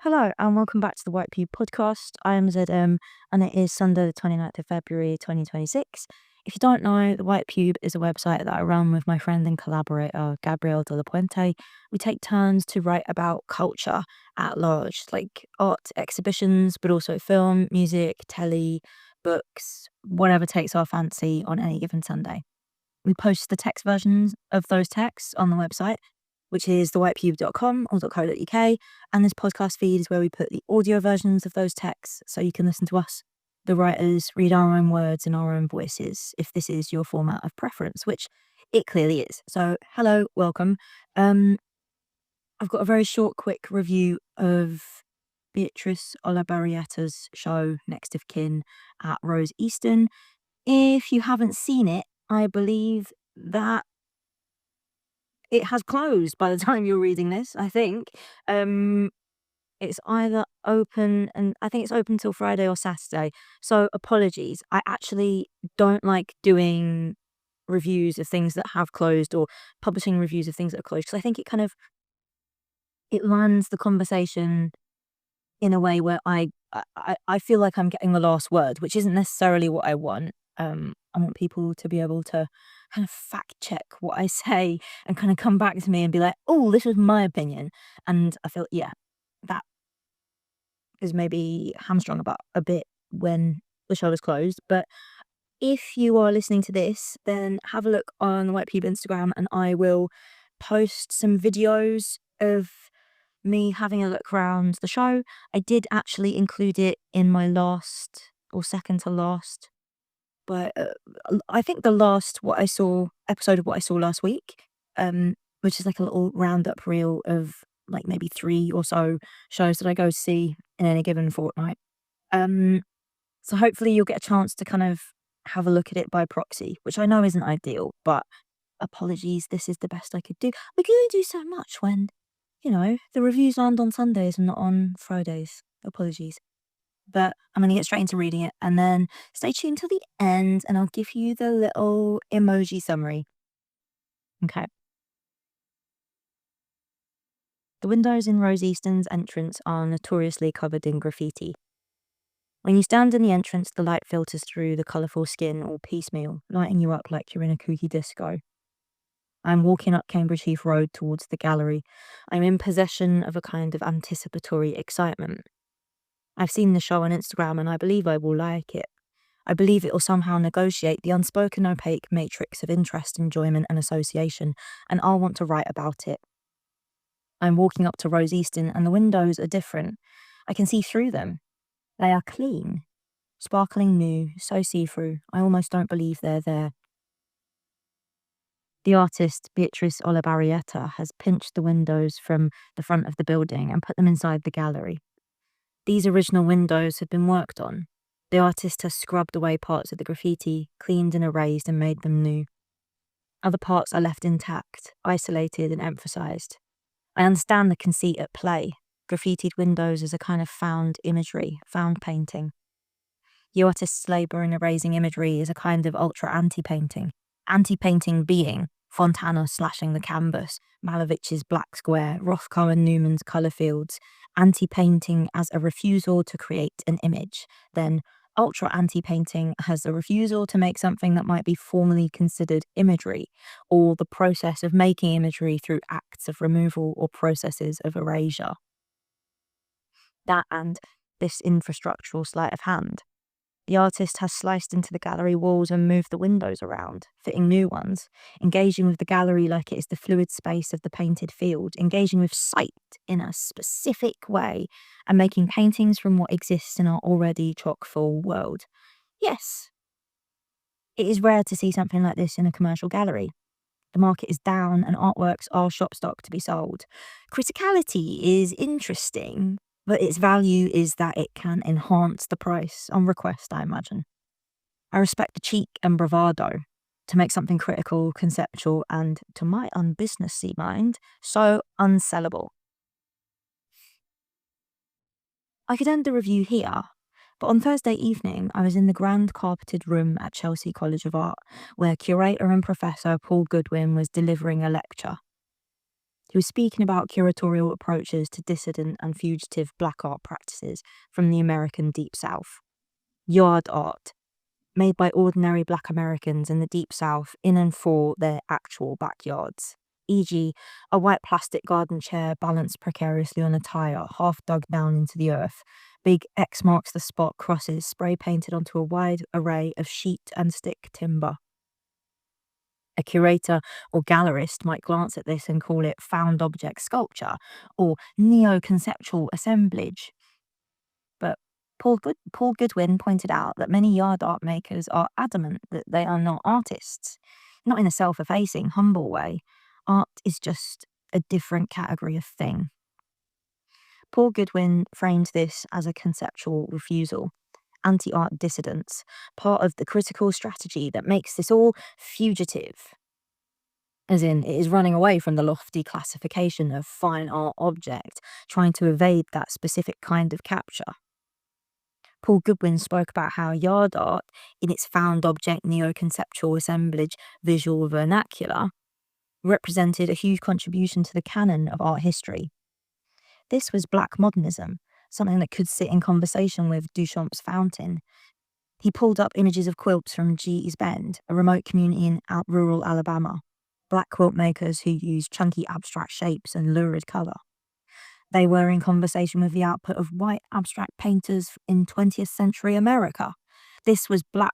Hello and welcome back to the White Pube podcast. I am ZM and it is Sunday the 29th of February 2026. If you don't know, the White Pube is a website that I run with my friend and collaborator Gabriel de la Puente. We take turns to write about culture at large, like art exhibitions, but also film, music, telly, books, whatever takes our fancy on any given Sunday. We post the text versions of those texts on the website, which is thewhitepube.com or .co.uk, and this podcast feed is where we put the audio versions of those texts so you can listen to us, the writers, read our own words in our own voices, if this is your format of preference, which it clearly is. So, hello, welcome. I've got a very short, quick review of Beatriz Olabarrieta's show Next of Kin at Rose Easton. If you haven't seen it, I believe that it has closed by the time you're reading this, I think. It's either open, and I think it's open till Friday or Saturday. So apologies. I actually don't like doing reviews of things that have closed or publishing reviews of things that are closed, because I think it lands the conversation in a way where I feel like I'm getting the last word, which isn't necessarily what I want. I want people to be able to kind of fact check what I say and kind of come back to me and be like, oh, this was my opinion. And I feel, yeah, that is maybe hamstrung about a bit when the show is closed. But if you are listening to this, then have a look on the White Pube Instagram and I will post some videos of me having a look around the show. I did actually include it in my last or second to last, but I think the last episode of what I saw last week, which is like a little roundup reel of like maybe 3 or so shows that I go see in any given fortnight. So hopefully you'll get a chance to kind of have a look at it by proxy, which I know isn't ideal, but apologies, this is the best I could do. We can only do so much when, the reviews land on Sundays and not on Fridays. Apologies. But I'm going to get straight into reading it and then stay tuned till the end and I'll give you the little emoji summary. Okay. The windows in Rose Easton's entrance are notoriously covered in graffiti. When you stand in the entrance, the light filters through the colourful skin all piecemeal, lighting you up like you're in a kooky disco. I'm walking up Cambridge Heath Road towards the gallery. I'm in possession of a kind of anticipatory excitement. I've seen the show on Instagram and I believe I will like it. I believe it will somehow negotiate the unspoken opaque matrix of interest, enjoyment and association, and I'll want to write about it. I'm walking up to Rose Easton and the windows are different. I can see through them. They are clean, sparkling new, so see-through, I almost don't believe they're there. The artist Beatriz Olabarrieta has pinched the windows from the front of the building and put them inside the gallery. These original windows have been worked on. The artist has scrubbed away parts of the graffiti, cleaned and erased and made them new. Other parts are left intact, isolated and emphasised. I understand the conceit at play. Graffitied windows as a kind of found imagery, found painting. The artist's labour in erasing imagery is a kind of ultra anti-painting. Anti-painting being Fontana slashing the canvas, Malevich's black square, Rothko and Newman's colour fields. Anti-painting as a refusal to create an image. Then ultra anti-painting has a refusal to make something that might be formally considered imagery, or the process of making imagery through acts of removal or processes of erasure. That and this infrastructural sleight of hand. The artist has sliced into the gallery walls and moved the windows around, fitting new ones, engaging with the gallery like it is the fluid space of the painted field, engaging with sight in a specific way, and making paintings from what exists in our already chock-full world. Yes, it is rare to see something like this in a commercial gallery. The market is down and artworks are shop stock to be sold. Criticality is interesting, but its value is that it can enhance the price on request, I imagine. I respect the cheek and bravado to make something critical, conceptual, and, to my unbusinessy mind, so unsellable. I could end the review here, but on Thursday evening I was in the grand carpeted room at Chelsea College of Art, where curator and professor Paul Goodwin was delivering a lecture. He was speaking about curatorial approaches to dissident and fugitive black art practices from the American Deep South. Yard art, made by ordinary black Americans in the Deep South in and for their actual backyards. E.g., a white plastic garden chair balanced precariously on a tire, half dug down into the earth. Big X marks the spot crosses spray painted onto a wide array of sheet and stick timber. A curator or gallerist might glance at this and call it found object sculpture or neo-conceptual assemblage. But Paul Goodwin pointed out that many yard art makers are adamant that they are not artists, not in a self-effacing, humble way. Art is just a different category of thing. Paul Goodwin framed this as a conceptual refusal, anti-art dissidence, part of the critical strategy that makes this all fugitive. As in, it is running away from the lofty classification of fine art object, trying to evade that specific kind of capture. Paul Goodwin spoke about how yard art, in its found object neo-conceptual assemblage visual vernacular, represented a huge contribution to the canon of art history. This was black modernism, something that could sit in conversation with Duchamp's fountain. He pulled up images of quilts from G.E.'s Bend, a remote community in rural Alabama, black quilt makers who used chunky abstract shapes and lurid colour. They were in conversation with the output of white abstract painters in 20th century America. This was This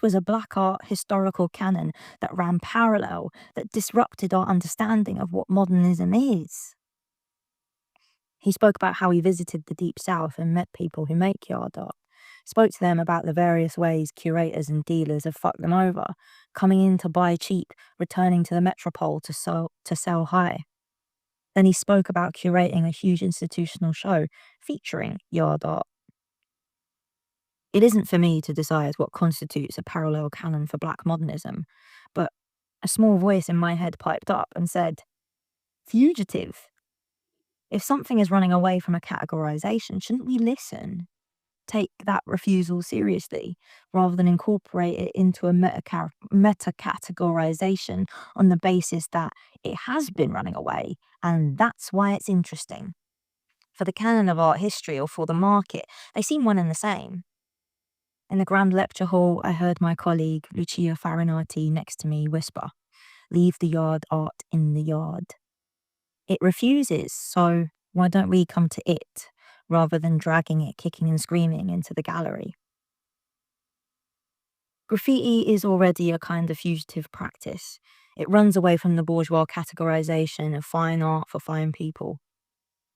was a black art historical canon that ran parallel, that disrupted our understanding of what modernism is. He spoke about how he visited the Deep South and met people who make yard art, spoke to them about the various ways curators and dealers have fucked them over, coming in to buy cheap, returning to the metropole to sell high. Then he spoke about curating a huge institutional show featuring yard art. It isn't for me to decide what constitutes a parallel canon for black modernism, but a small voice in my head piped up and said, "Fugitive. If something is running away from a categorization, shouldn't we listen? Take that refusal seriously, rather than incorporate it into a meta-categorization on the basis that it has been running away, and that's why it's interesting. For the canon of art history or for the market, they seem one and the same." In the grand lecture hall, I heard my colleague, Lucia Farinati, next to me whisper, "Leave the yard art in the yard." It refuses, so why don't we come to it, rather than dragging it kicking and screaming into the gallery? Graffiti is already a kind of fugitive practice. It runs away from the bourgeois categorization of fine art for fine people.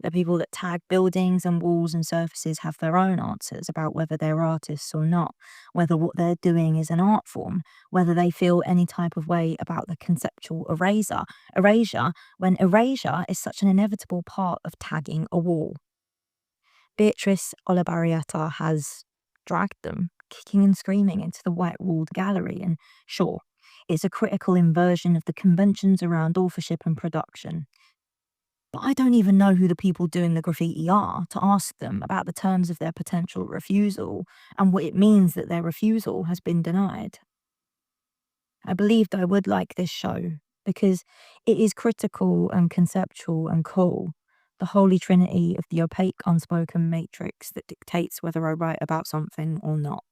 The people that tag buildings and walls and surfaces have their own answers about whether they're artists or not, whether what they're doing is an art form, whether they feel any type of way about the conceptual erasure, when erasure is such an inevitable part of tagging a wall. Beatriz Olabarrieta has dragged them, kicking and screaming, into the white-walled gallery, and sure, it's a critical inversion of the conventions around authorship and production. But I don't even know who the people doing the graffiti are to ask them about the terms of their potential refusal and what it means that their refusal has been denied. I believed I would like this show because it is critical and conceptual and cool, the holy trinity of the opaque unspoken matrix that dictates whether I write about something or not.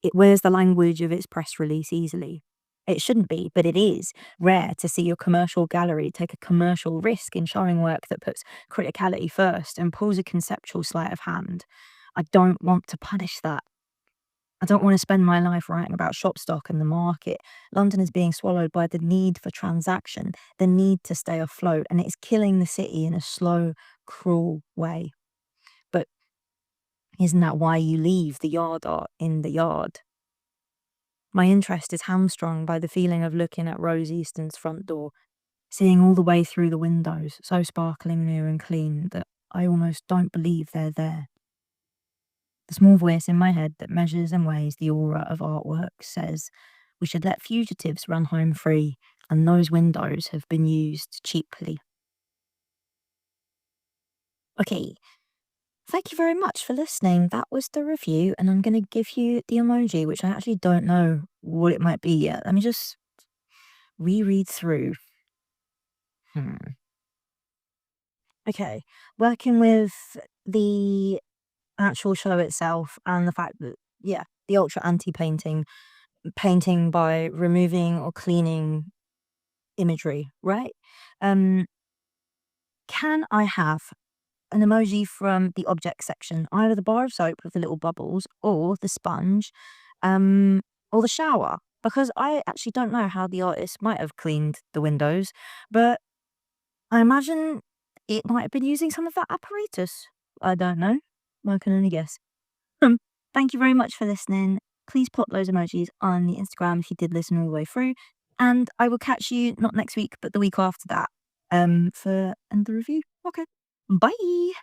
It wears the language of its press release easily. It shouldn't be, but it is rare to see your commercial gallery take a commercial risk in showing work that puts criticality first and pulls a conceptual sleight of hand. I don't want to punish that. I don't want to spend my life writing about shop stock and the market. London is being swallowed by the need for transaction, the need to stay afloat, and it is killing the city in a slow, cruel way. But isn't that why you leave the yard art in the yard? My interest is hamstrung by the feeling of looking at Rose Easton's front door, seeing all the way through the windows, so sparkling new and clean that I almost don't believe they're there. The small voice in my head that measures and weighs the aura of artwork says we should let fugitives run home free, and those windows have been used cheaply. Okay, thank you very much for listening. That was the review, and I'm going to give you the emoji, which I actually don't know what it might be yet. Let me just reread through. Hmm. Okay. Working with the actual show itself and the fact that, yeah, the ultra anti-painting, painting by removing or cleaning imagery, right? Um, can I have an emoji from the object section, either the bar of soap with the little bubbles or the sponge, um, or the shower? Because I actually don't know how the artist might have cleaned the windows, but I imagine it might have been using some of that apparatus. I don't know. I can only guess. Um, Thank you very much for listening. Please put those emojis on the Instagram if you did listen all the way through. And I will catch you not next week, but the week after that, for another review. Okay. Bye.